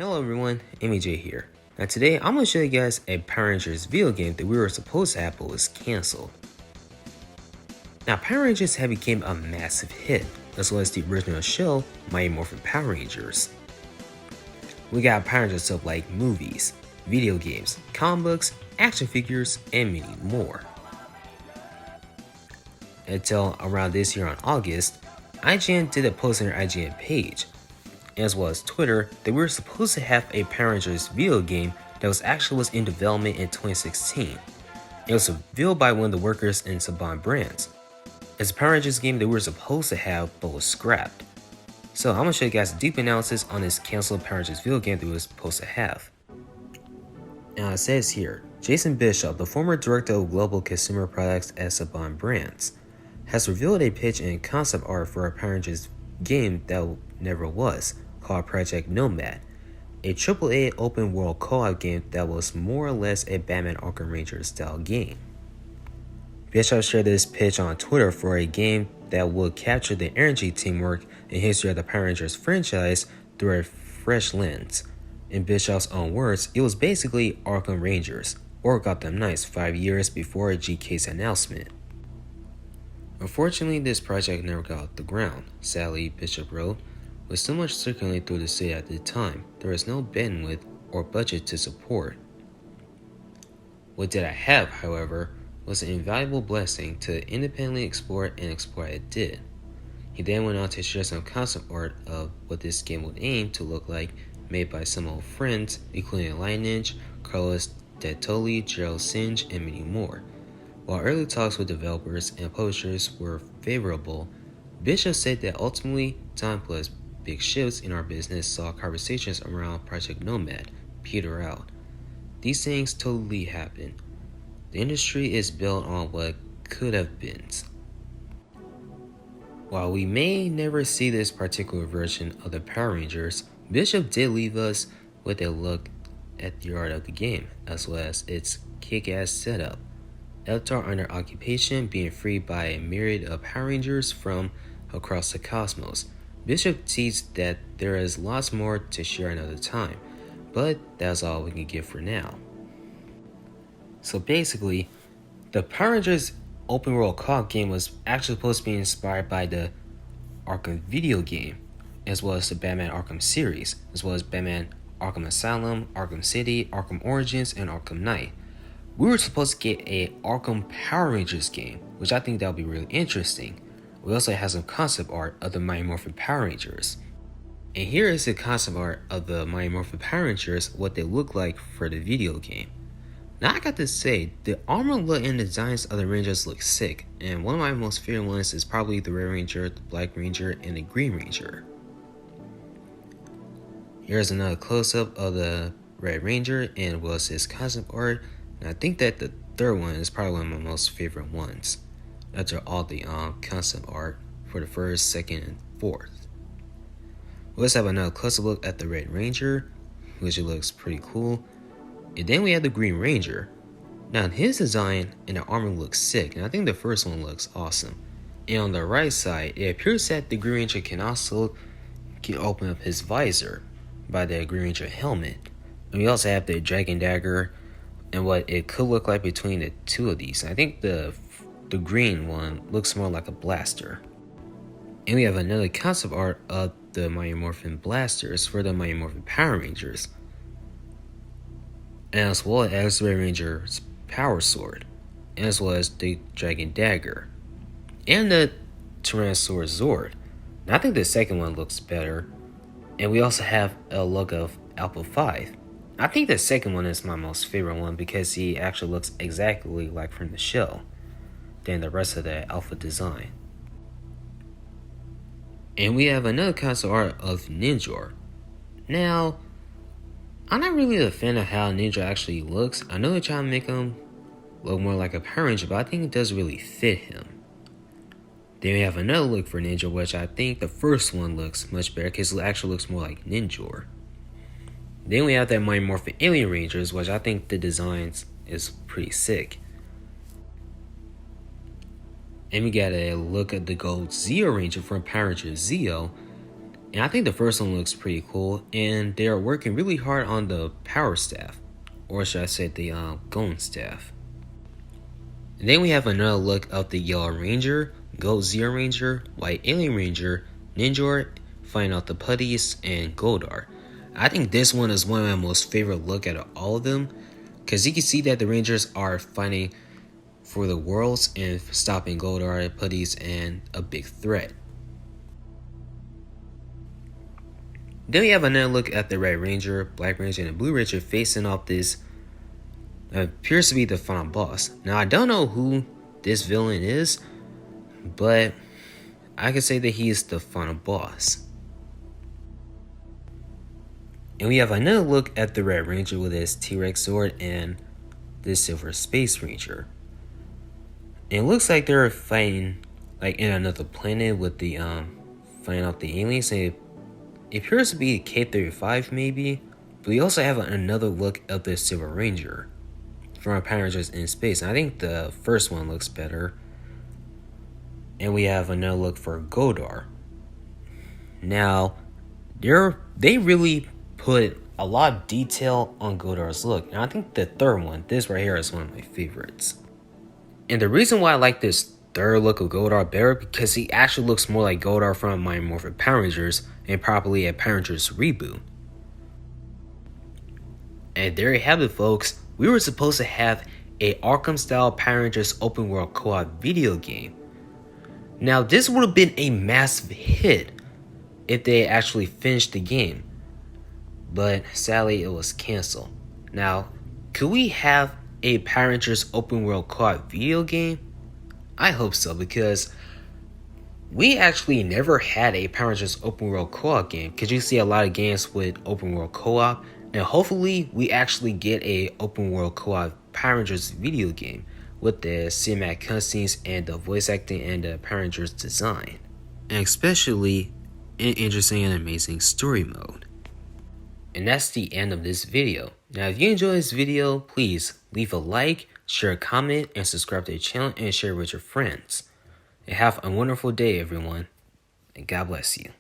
Hello everyone, MEJ here. Now today I'm going to show you guys a Power Rangers video game that we were supposed to have but was cancelled. Now Power Rangers have become a massive hit, as well as the original show, Mighty Morphin Power Rangers. We got Power Rangers stuff like movies, video games, comic books, action figures, and many more. Until around this year on August, IGN did a post on their IGN page, as well as Twitter, that we were supposed to have a Power Rangers video game that was in development in 2016. It was revealed by one of the workers in Saban Brands. It's a Power Rangers game that we were supposed to have but was scrapped. So I'm going to show you guys a deep analysis on this canceled Power Rangers video game that we were supposed to have. Now it says here, Jason Bishop, the former director of global consumer products at Saban Brands, has revealed a pitch and concept art for a Power Rangers game that never was, called Project Nomad, a AAA open world co-op game that was more or less a Batman Arkham Rangers style game. Bishop shared this pitch on Twitter for a game that would capture the energy, teamwork, and history of the Power Rangers franchise through a fresh lens. In Bishop's own words, it was basically Arkham Rangers, or Gotham Knights 5 years before GK's announcement. Unfortunately, this project never got off the ground, sadly, Bishop wrote. With so much circulating through the city at the time, there was no bandwidth or budget to support. What did I have, however, was an invaluable blessing to independently explore and explore it did. He then went on to share some concept art of what this game would aim to look like, made by some old friends, including Lineage, Carlos Dettoli, Gerald Singe, and many more. While early talks with developers and publishers were favorable, Bishop said that ultimately, time plus big shifts in our business saw conversations around Project Nomad peter out. These things totally happen. The industry is built on what could have been. While we may never see this particular version of the Power Rangers, Bishop did leave us with a look at the art of the game, as well as its kick-ass setup. Avatar under occupation, being freed by a myriad of Power Rangers from across the cosmos. Bishop teased that there is lots more to share another time, but that's all we can get for now. So basically, the Power Rangers open world co-op game was actually supposed to be inspired by the Arkham video game, as well as the Batman Arkham series, as well as Batman Arkham Asylum, Arkham City, Arkham Origins, and Arkham Knight. We were supposed to get a Arkham Power Rangers game, which I think that would be really interesting. We also have some concept art of the Mighty Morphin Power Rangers. And here is the concept art of the Mighty Morphin Power Rangers, what they look like for the video game. Now I got to say, the armor look and designs of the Rangers look sick, and one of my most favorite ones is probably the Red Ranger, the Black Ranger, and the Green Ranger. Here's another close-up of the Red Ranger and was his concept art, and I think that the third one is probably one of my most favorite ones. After all the concept art for the first, second, and fourth. Let's have another closer look at the Red Ranger, which it looks pretty cool. And then we have the Green Ranger. Now his design and the armor looks sick, and I think the first one looks awesome. And on the right side, it appears that the Green Ranger can open up his visor by the Green Ranger helmet. And we also have the Dragon Dagger and what it could look like between the two of these. I think the green one looks more like a blaster. And we have another concept art of the Mighty Morphin blasters for the Mighty Morphin Power Rangers, as well as the Red Ranger's Power Sword, as well as the Dragon Dagger, and the Tyrannosaurus Zord. Now I think the second one looks better, and we also have a look of Alpha 5. I think the second one is my most favorite one because he actually looks exactly like from the show than the rest of the Alpha design. And we have another concept art of Ninja. Now, I'm not really a fan of how Ninja actually looks. I know they're trying to make him look more like a Power Ranger, but I think it doesn't really fit him. Then we have another look for Ninja, which I think the first one looks much better because it actually looks more like Ninja. Then we have that Mighty Morphin Alien Rangers, which I think the designs is pretty sick. And we got a look at the Gold Zeo Ranger from Power Rangers Zeo, And I think the first one looks pretty cool, and they are working really hard on the power staff, or should I say the Goon staff. And then we have another look of the Yellow Ranger, Gold Zero Ranger, White Alien Ranger, Ninja, Find Out the Putties, and Goldar. I think this one is one of my most favorite look out of all of them, because you can see that the Rangers are fighting for the worlds and stopping Goldar, Putties, and a big threat. Then we have another look at the Red Ranger, Black Ranger, and the Blue Ranger facing off this appears to be the final boss. Now I don't know who this villain is, but I can say that he is the final boss. And we have another look at the Red Ranger with his T-Rex sword and this Silver Space Ranger. And it looks like they're fighting like in another planet with the fighting off the aliens. And it appears to be K-35 maybe, but we also have another look of the Silver Ranger from Power Rangers in Space. And I think the first one looks better. And we have another look for Goldar. Now, they really put a lot of detail on Goldar's look. And I think the third one, this right here, is one of my favorites. And the reason why I like this third look of Goldar better, because he actually looks more like Goldar from Mighty Morphin Power Rangers and probably a Power Rangers reboot. And there you have it, folks. We were supposed to have a Arkham style Power Rangers open world co-op video game. Now this would have been a massive hit if they actually finished the game, but sadly it was canceled. Now, could we have a Power Rangers open world co-op video game? I hope so, because we actually never had a Power Rangers open world co-op game, because you see a lot of games with open world co-op. And hopefully we actually get a open world co-op Power Rangers video game with the cinematic cutscenes and the voice acting and the Power Rangers design. And especially an interesting and amazing story mode. And that's the end of this video. Now if you enjoyed this video, please leave a like, share a comment, and subscribe to the channel and share with your friends. And have a wonderful day, everyone. And God bless you.